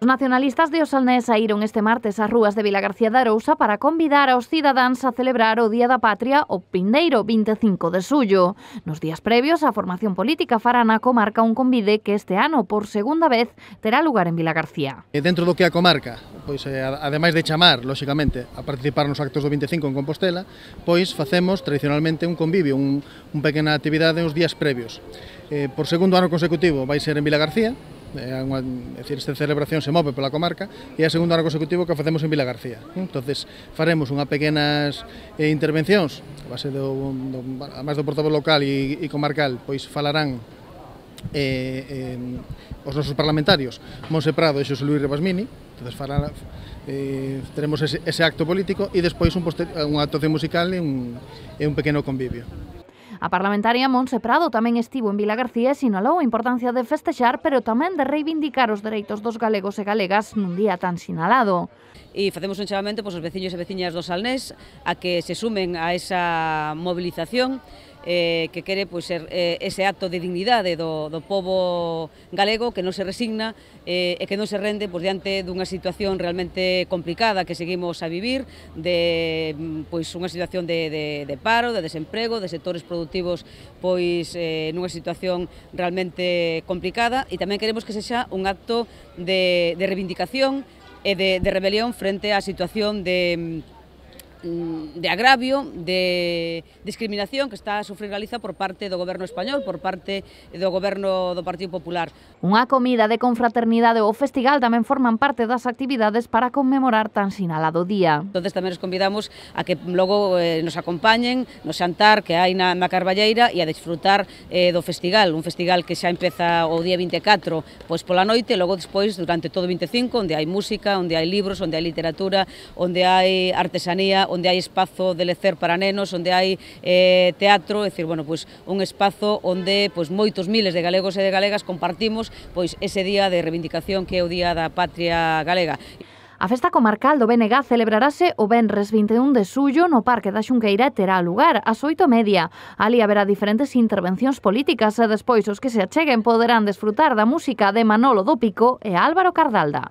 Os nacionalistas de Osalnés saíron este martes ás rúas de Vilagarcía de Arousa para convidar aos cidadáns a celebrar o Día da Patria o vindeiro 25 de xullo. Nos días previos, a formación política fará na comarca un convide que este ano, por segunda vez, terá lugar en Vilagarcía. Dentro do que é a comarca, pois ademais de chamar, lóxicamente, a participar nos actos do 25 en Compostela, pois facemos tradicionalmente un convivio, un pequena actividade nos días previos. Por segundo ano consecutivo vai ser en Vilagarcía. Esta celebración se move pola comarca e é a segundo ano consecutivo que facemos en Vilagarcía. Entonces faremos unhas pequenas intervencións, a base además do portavoz local e comarcal, pois falarán os nosos parlamentarios Monse Prado e Xosé Luís Ribasmini. Entonces teremos ese acto político e despois unha actuación musical e un pequeno convivio. A parlamentaria Monse Prado tamén estivo en Vilagarcía e sinalou a importancia de festexar, pero tamén de reivindicar os dereitos dos galegos e galegas nun día tan sinalado. E facemos un chamamento aos veciños e veciñas do Osalnés a que se sumen a esa movilización que quere ser ese acto de dignidade do pobo galego que non se resigna e que non se rende diante dunha situación realmente complicada que seguimos a vivir, de unha situación de paro, de desemprego, de sectores productivos nunha situación realmente complicada, e tamén queremos que sexa un acto de reivindicación e de rebelión frente á situación de agravio, de discriminación que está a sufrir Galiza por parte do goberno español, por parte do goberno do Partido Popular. Unha comida de confraternidade ou festival tamén forman parte das actividades para conmemorar tan sinalado día. Entonces tamén os convidamos a que logo nos acompañen no xantar que hai na Carballeira e a desfrutar do festival, un festival que xa empeza o día 24 pola noite, e logo despois durante todo o 25, onde hai música, onde hai libros, onde hai literatura, onde hai artesanía, onde hai espazo de lecer para nenos, onde hai teatro, é dicir, un espazo onde moitos miles de galegos e de galegas compartimos ese día de reivindicación que é o Día da Patria Galega. A festa comarcal do BNG celebrarase o venres 21 de xullo no Parque da Xunqueira e terá lugar ás 8:30. Ali haberá diferentes intervencións políticas e despois os que se acheguen poderán desfrutar da música de Manolo do Pico e Álvaro Cardalda.